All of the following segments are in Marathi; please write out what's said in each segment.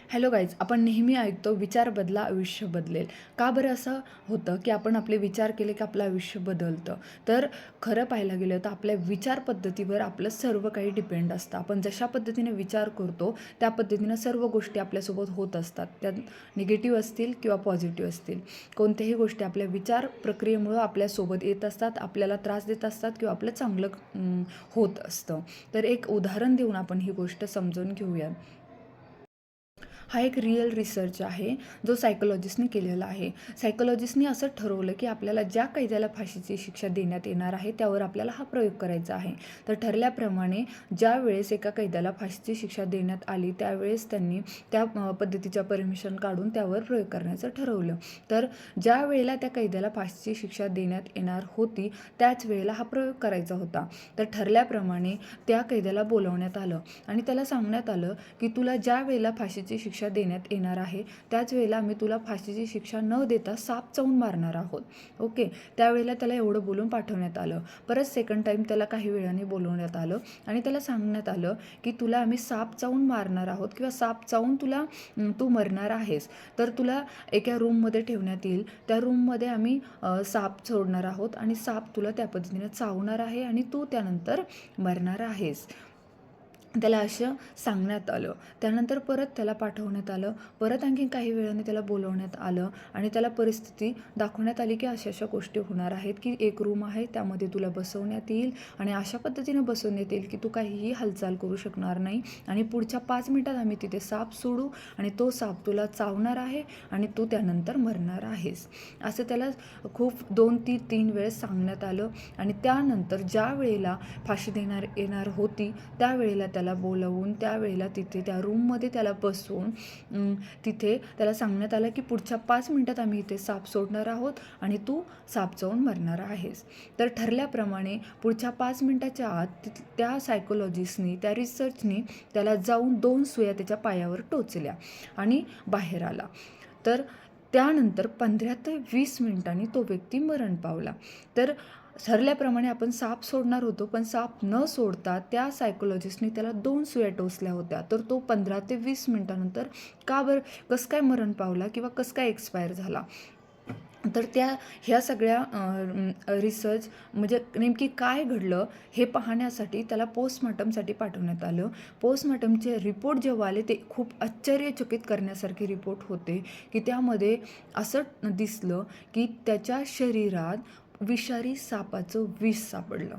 हॅलो गाईज, आपण नेहमी ऐकतो विचार बदला आयुष्य बदलेल. का बरं असं होतं की आपण आपले विचार केले की आपलं आयुष्य बदलतं? तर खरं पाहायला गेलं तर आपल्या विचार पद्धतीवर आपलं सर्व काही डिपेंड असतं. आपण जशा पद्धतीने विचार करतो त्या पद्धतीनं सर्व गोष्टी आपल्यासोबत होत असतात. त्या निगेटिव्ह असतील किंवा पॉझिटिव्ह असतील. कोणत्याही गोष्टी आपल्या विचार प्रक्रियेमुळं आपल्यासोबत येत असतात, आपल्याला त्रास देत असतात किंवा आपलं चांगलं होत असतं. तर एक उदाहरण देऊन आपण ही गोष्ट समजून घेऊया. हा एक रिअल रिसर्च आहे जो सायकोलॉजिस्टने केलेला आहे. सायकोलॉजिस्टने असं ठरवलं की आपल्याला ज्या कैद्याला फाशीची शिक्षा देण्यात येणार आहे त्यावर आपल्याला हा प्रयोग करायचा आहे. तर ठरल्याप्रमाणे ज्या वेळेस एका कैद्याला फाशीची शिक्षा देण्यात आली त्यावेळेस त्यांनी त्या पद्धतीच्या परमिशन काढून त्यावर प्रयोग करण्याचं ठरवलं. तर ज्या वेळेला त्या कैद्याला फाशीची शिक्षा देण्यात येणार होती त्याच वेळेला हा प्रयोग करायचा होता. तर ठरल्याप्रमाणे त्या कैद्याला बोलवण्यात आलं आणि त्याला सांगण्यात आलं की तुला ज्या वेळेला फाशीची शिक्षा देण्यात येणार आहे त्याच वेळेला आम्ही तुला फाशीची शिक्षा न देता साप चावून मारणार आहोत. ओके, त्यावेळेला त्याला एवढं बोलून पाठवण्यात आलं. परत सेकंड टाईम त्याला काही वेळाने बोलवण्यात आलं आणि त्याला सांगण्यात आलं की तुला आम्ही साप चावून मारणार आहोत किंवा साप चावून तू मरणार आहेस. तर तुला एका रूममध्ये ठेवण्यात येईल. त्या रूममध्ये आम्ही साप सोडणार आहोत आणि साप तुला त्या पद्धतीने चावणार आहे आणि तू त्यानंतर मरणार आहेस. त्याला असं सांगण्यात आलं. त्यानंतर परत त्याला पाठवण्यात आलं. परत आणखीन काही वेळाने त्याला बोलवण्यात आलं आणि त्याला परिस्थिती दाखवण्यात आली की अशा गोष्टी होणार आहेत की एक रूम आहे त्यामध्ये तुला बसवण्यात येईल आणि अशा पद्धतीने बसवण्यात येईल की तू काहीही हालचाल करू शकणार नाही आणि पुढच्या 5 मिनिटात आम्ही तिथे साप सोडू आणि तो साप तुला चावणार आहे आणि तू त्यानंतर मरणार आहेस. असं त्याला खूप 2-3 वेळेस सांगण्यात आलं आणि त्यानंतर ज्या वेळेला फाशी येणार होती त्यावेळेला त्याला बोलवून त्यावेळेला तिथे त्या रूममध्ये त्याला बसवून तिथे त्याला सांगण्यात आलं की पुढच्या 5 मिनिटात आम्ही इथे साप सोडणार आहोत आणि तू साप चावून मरणार आहेस. तर ठरल्याप्रमाणे पुढच्या 5 मिनिटाच्या आत त्या सायकोलॉजिस्टनी त्या रिसर्चनी त्याला जाऊन 2 सुया त्याच्या पायावर टोचल्या आणि बाहेर आला. तर त्यानंतर 15 ते 20 मिनिटांनी तो व्यक्ती मरण पावला. तर ठरल्याप्रमाणे आपण साप सोडणार होतो पण साप न सोडता त्या सायकोलॉजिस्टने त्याला 2 सुया टोचल्या होत्या. तर तो 15 ते 20 मिनिटानंतर का बरं कसं काय मरण पावला किंवा कसं काय एक्सपायर झाला. तर ह्या सगळ्या रिसर्च म्हणजे नेमकी काय घडलं हे पाहण्यासाठी त्याला पोस्टमॉर्टमसाठी पाठवण्यात आलं. पोस्टमॉर्टमचे रिपोर्ट जेव्हा आले ते खूप आश्चर्यचकित करण्यासारखे रिपोर्ट होते की त्यामध्ये असं दिसलं की त्याच्या शरीरात विषारी सापाचं विष सापडलं.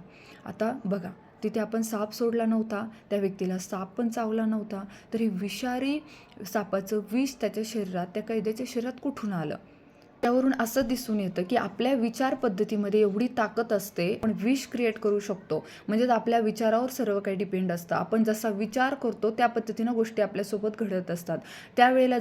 आता बघा, तिथे आपण साप सोडला नव्हता, त्या व्यक्तीला साप पण चावला नव्हता, तर हे विषारी सापाचं विष त्याच्या शरीरात त्या कैद्याच्या शरीरात कुठून आलं. त्यावरून असं दिसून येतं की आपल्या विचार पद्धतीमध्ये एवढी ताकद असते. आपण विश क्रिएट करू शकतो. म्हणजे आपल्या विचारावर सर्व काही डिपेंड असतं. आपण जसा विचार करतो त्या पद्धतीनं गोष्टी आपल्यासोबत घडत असतात. त्यावेळेला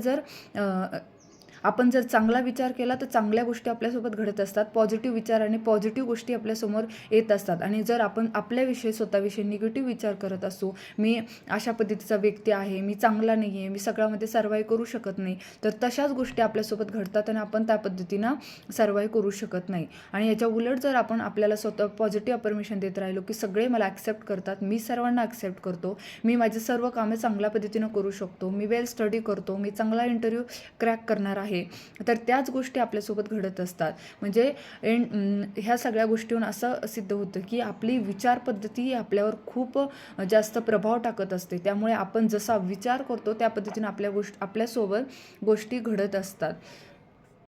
आपण जर चांगला विचार केला तर चांगल्या गोष्टी आपल्यासोबत घडत असतात. पॉझिटिव्ह विचार आणि पॉझिटिव्ह गोष्टी आपल्यासमोर येत असतात. आणि जर आपण आपल्याविषयी स्वतःविषयी निगेटिव्ह विचार करत असू, मी अशा पद्धतीचा व्यक्ती आहे, मी चांगला नाही आहे, मी सगळ्यामध्ये सर्वाईव्ह करू शकत नाही, तर तशाच गोष्टी आपल्यासोबत घडतात आणि आपण त्या पद्धतीनं सर्वाईव्ह करू शकत नाही. आणि याच्या उलट जर आपण आपल्याला स्वतः पॉझिटिव्ह अफर्मेशन देत राहिलो की सगळे मला ॲक्सेप्ट करतात, मी सर्वांना ॲक्सेप्ट करतो, मी माझे सर्व कामे चांगल्या पद्धतीनं करू शकतो, मी वेल स्टडी करतो, मी चांगला इंटरव्ह्यू क्रॅक करणार आहे, तर त्याच गोष्टी आपल्यासोबत घडत असतात. म्हणजे ह्या सगळ्या गोष्टीहून असं सिद्ध होतं की आपली विचार पद्धती आपल्यावर खूप जास्त प्रभाव टाकत असते. त्यामुळे आपण जसा विचार करतो त्या पद्धतीने आपल्यासोबत गोष्टी घडत असतात.